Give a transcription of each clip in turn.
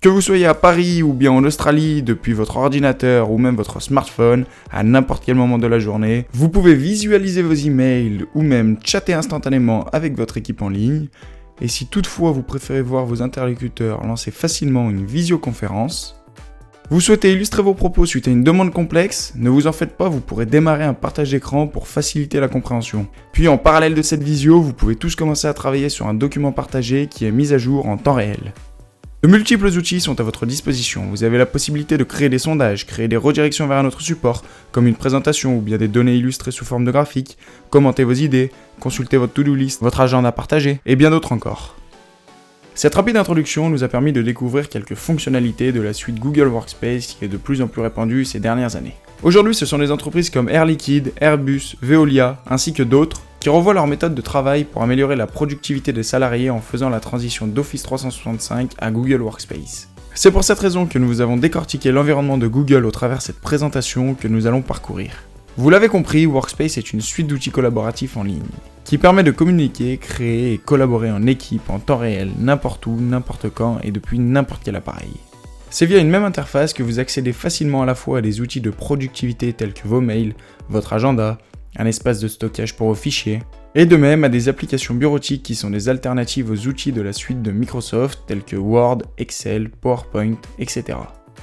Que vous soyez à Paris ou bien en Australie depuis votre ordinateur ou même votre smartphone, à n'importe quel moment de la journée, vous pouvez visualiser vos emails ou même chatter instantanément avec votre équipe en ligne. Et si toutefois vous préférez voir vos interlocuteurs lancer facilement une visioconférence, vous souhaitez illustrer vos propos suite à une demande complexe, ne vous en faites pas, vous pourrez démarrer un partage d'écran pour faciliter la compréhension. Puis en parallèle de cette visio, vous pouvez tous commencer à travailler sur un document partagé qui est mis à jour en temps réel. De multiples outils sont à votre disposition. Vous avez la possibilité de créer des sondages, créer des redirections vers un autre support, comme une présentation ou bien des données illustrées sous forme de graphiques, commenter vos idées, consulter votre to-do list, votre agenda partagé, et bien d'autres encore. Cette rapide introduction nous a permis de découvrir quelques fonctionnalités de la suite Google Workspace qui est de plus en plus répandue ces dernières années. Aujourd'hui, ce sont des entreprises comme Air Liquide, Airbus, Veolia, ainsi que d'autres, qui revoient leur méthode de travail pour améliorer la productivité des salariés en faisant la transition d'Office 365 à Google Workspace. C'est pour cette raison que nous vous avons décortiqué l'environnement de Google au travers de cette présentation que nous allons parcourir. Vous l'avez compris, Workspace est une suite d'outils collaboratifs en ligne, qui permet de communiquer, créer et collaborer en équipe en temps réel, n'importe où, n'importe quand et depuis n'importe quel appareil. C'est via une même interface que vous accédez facilement à la fois à des outils de productivité tels que vos mails, votre agenda, un espace de stockage pour vos fichiers, et de même à des applications bureautiques qui sont des alternatives aux outils de la suite de Microsoft tels que Word, Excel, PowerPoint, etc.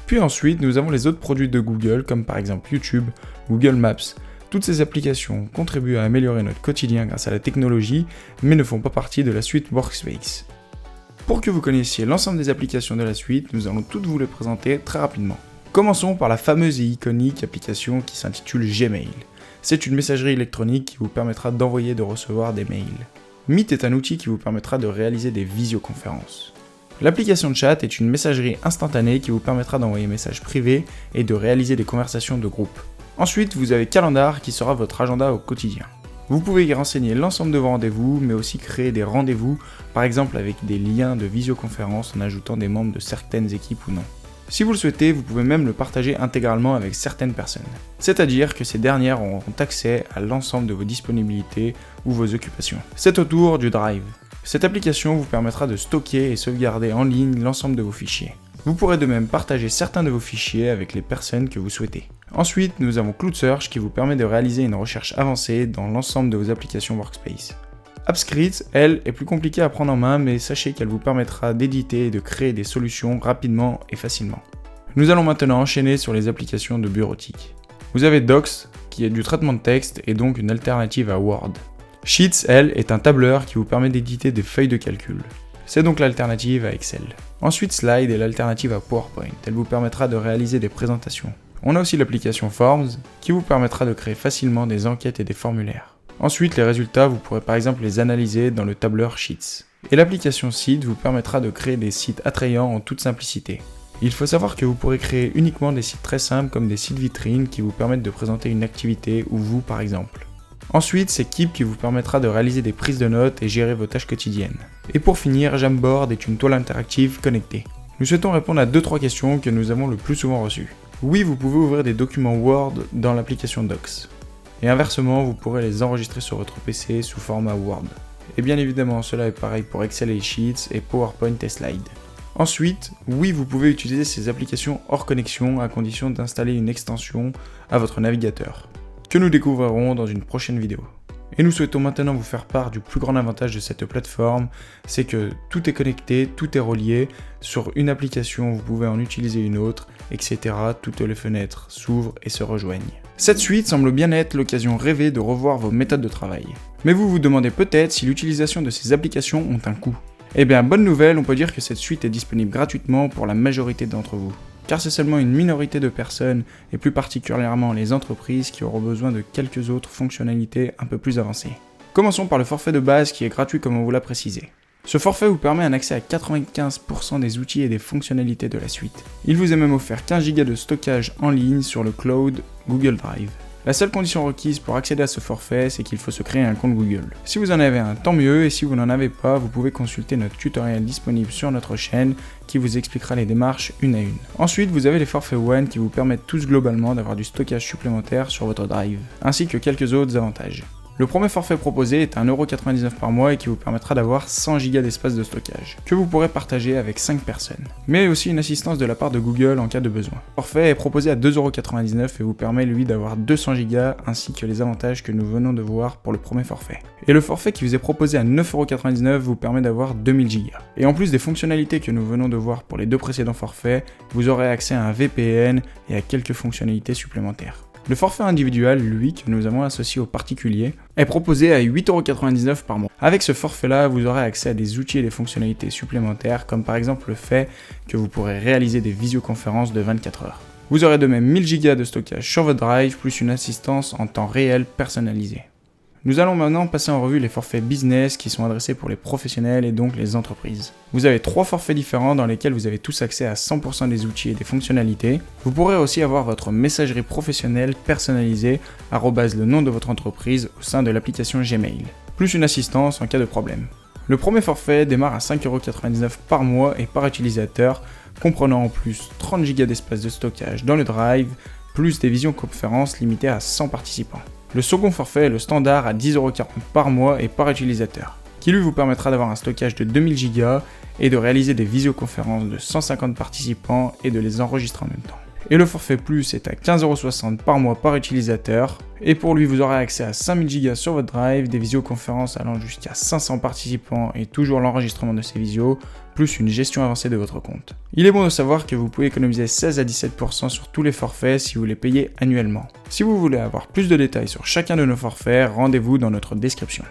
Puis ensuite, nous avons les autres produits de Google comme par exemple YouTube, Google Maps. Toutes ces applications contribuent à améliorer notre quotidien grâce à la technologie, mais ne font pas partie de la suite Workspace. Pour que vous connaissiez l'ensemble des applications de la suite, nous allons toutes vous les présenter très rapidement. Commençons par la fameuse et iconique application qui s'intitule Gmail. C'est une messagerie électronique qui vous permettra d'envoyer et de recevoir des mails. Meet est un outil qui vous permettra de réaliser des visioconférences. L'application de chat est une messagerie instantanée qui vous permettra d'envoyer des messages privés et de réaliser des conversations de groupe. Ensuite, vous avez Calendar qui sera votre agenda au quotidien. Vous pouvez y renseigner l'ensemble de vos rendez-vous, mais aussi créer des rendez-vous, par exemple avec des liens de visioconférence en ajoutant des membres de certaines équipes ou non. Si vous le souhaitez, vous pouvez même le partager intégralement avec certaines personnes. C'est-à-dire que ces dernières auront accès à l'ensemble de vos disponibilités ou vos occupations. C'est au tour du Drive. Cette application vous permettra de stocker et sauvegarder en ligne l'ensemble de vos fichiers. Vous pourrez de même partager certains de vos fichiers avec les personnes que vous souhaitez. Ensuite, nous avons Cloud Search qui vous permet de réaliser une recherche avancée dans l'ensemble de vos applications Workspace. AppScript, elle, est plus compliquée à prendre en main, mais sachez qu'elle vous permettra d'éditer et de créer des solutions rapidement et facilement. Nous allons maintenant enchaîner sur les applications de bureautique. Vous avez Docs, qui est du traitement de texte et donc une alternative à Word. Sheets, elle, est un tableur qui vous permet d'éditer des feuilles de calcul. C'est donc l'alternative à Excel. Ensuite, Slide est l'alternative à PowerPoint. Elle vous permettra de réaliser des présentations. On a aussi l'application Forms, qui vous permettra de créer facilement des enquêtes et des formulaires. Ensuite, les résultats, vous pourrez par exemple les analyser dans le tableur Sheets. Et l'application Seed vous permettra de créer des sites attrayants en toute simplicité. Il faut savoir que vous pourrez créer uniquement des sites très simples comme des sites vitrines qui vous permettent de présenter une activité ou vous par exemple. Ensuite, c'est Keep qui vous permettra de réaliser des prises de notes et gérer vos tâches quotidiennes. Et pour finir, Jamboard est une toile interactive connectée. Nous souhaitons répondre à 2-3 questions que nous avons le plus souvent reçues. Oui, vous pouvez ouvrir des documents Word dans l'application Docs. Et inversement, vous pourrez les enregistrer sur votre PC sous format Word. Et bien évidemment, cela est pareil pour Excel et Sheets et PowerPoint et Slide. Ensuite, oui, vous pouvez utiliser ces applications hors connexion à condition d'installer une extension à votre navigateur, que nous découvrirons dans une prochaine vidéo. Et nous souhaitons maintenant vous faire part du plus grand avantage de cette plateforme, c'est que tout est connecté, tout est relié, sur une application vous pouvez en utiliser une autre, etc. Toutes les fenêtres s'ouvrent et se rejoignent. Cette suite semble bien être l'occasion rêvée de revoir vos méthodes de travail. Mais vous vous demandez peut-être si l'utilisation de ces applications ont un coût. Eh bien, bonne nouvelle, on peut dire que cette suite est disponible gratuitement pour la majorité d'entre vous. Car c'est seulement une minorité de personnes, et plus particulièrement les entreprises, qui auront besoin de quelques autres fonctionnalités un peu plus avancées. Commençons par le forfait de base qui est gratuit comme on vous l'a précisé. Ce forfait vous permet un accès à 95% des outils et des fonctionnalités de la suite. Il vous est même offert 15 Go de stockage en ligne sur le cloud Google Drive. La seule condition requise pour accéder à ce forfait, c'est qu'il faut se créer un compte Google. Si vous en avez un, tant mieux, et si vous n'en avez pas, vous pouvez consulter notre tutoriel disponible sur notre chaîne qui vous expliquera les démarches une à une. Ensuite, vous avez les forfaits One qui vous permettent tous globalement d'avoir du stockage supplémentaire sur votre Drive, ainsi que quelques autres avantages. Le premier forfait proposé est à 1,99€ par mois et qui vous permettra d'avoir 100 Go d'espace de stockage, que vous pourrez partager avec 5 personnes. Mais aussi une assistance de la part de Google en cas de besoin. Le forfait est proposé à 2,99€ et vous permet lui d'avoir 200 Go ainsi que les avantages que nous venons de voir pour le premier forfait. Et le forfait qui vous est proposé à 9,99€ vous permet d'avoir 2000 Go. Et en plus des fonctionnalités que nous venons de voir pour les deux précédents forfaits, vous aurez accès à un VPN et à quelques fonctionnalités supplémentaires. Le forfait individuel, lui, que nous avons associé aux particuliers, est proposé à 8,99€ par mois. Avec ce forfait-là, vous aurez accès à des outils et des fonctionnalités supplémentaires, comme par exemple le fait que vous pourrez réaliser des visioconférences de 24 heures. Vous aurez de même 1000 Go de stockage sur votre drive, plus une assistance en temps réel personnalisée. Nous allons maintenant passer en revue les forfaits business qui sont adressés pour les professionnels et donc les entreprises. Vous avez 3 forfaits différents dans lesquels vous avez tous accès à 100% des outils et des fonctionnalités. Vous pourrez aussi avoir votre messagerie professionnelle personnalisée le nom de votre entreprise au sein de l'application Gmail, plus une assistance en cas de problème. Le premier forfait démarre à 5,99€ par mois et par utilisateur, comprenant en plus 30 Go d'espace de stockage dans le drive, plus des visioconférences limitées à 100 participants. Le second forfait est le standard à 10,40€ par mois et par utilisateur, qui lui vous permettra d'avoir un stockage de 2000 Go et de réaliser des visioconférences de 150 participants et de les enregistrer en même temps. Et le forfait plus est à 15,60€ par mois par utilisateur, et pour lui vous aurez accès à 5000 Go sur votre drive, des visioconférences allant jusqu'à 500 participants et toujours l'enregistrement de ces visios, plus une gestion avancée de votre compte. Il est bon de savoir que vous pouvez économiser 16 à 17% sur tous les forfaits si vous les payez annuellement. Si vous voulez avoir plus de détails sur chacun de nos forfaits, rendez-vous dans notre description.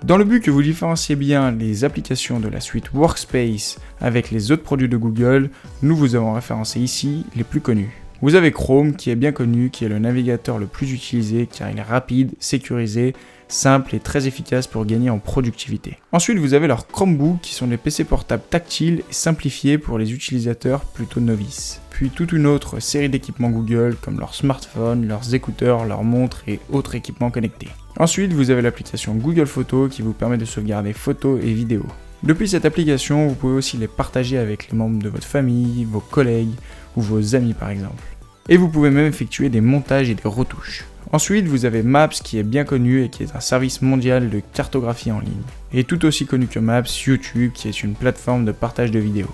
Dans le but que vous différenciez bien les applications de la suite Workspace avec les autres produits de Google, nous vous avons référencé ici les plus connus. Vous avez Chrome qui est bien connu, qui est le navigateur le plus utilisé car il est rapide, sécurisé, simple et très efficace pour gagner en productivité. Ensuite, vous avez leurs Chromebooks qui sont des PC portables tactiles et simplifiés pour les utilisateurs plutôt novices. Puis toute une autre série d'équipements Google comme leurs smartphones, leurs écouteurs, leurs montres et autres équipements connectés. Ensuite, vous avez l'application Google Photos qui vous permet de sauvegarder photos et vidéos. Depuis cette application, vous pouvez aussi les partager avec les membres de votre famille, vos collègues ou vos amis par exemple. Et vous pouvez même effectuer des montages et des retouches. Ensuite, vous avez Maps qui est bien connu et qui est un service mondial de cartographie en ligne. Et tout aussi connu que Maps, YouTube qui est une plateforme de partage de vidéos.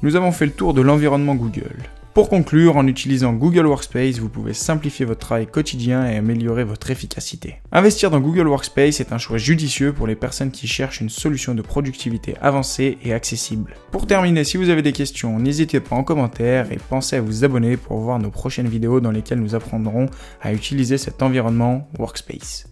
Nous avons fait le tour de l'environnement Google. Pour conclure, en utilisant Google Workspace, vous pouvez simplifier votre travail quotidien et améliorer votre efficacité. Investir dans Google Workspace est un choix judicieux pour les personnes qui cherchent une solution de productivité avancée et accessible. Pour terminer, si vous avez des questions, n'hésitez pas en commentaire et pensez à vous abonner pour voir nos prochaines vidéos dans lesquelles nous apprendrons à utiliser cet environnement Workspace.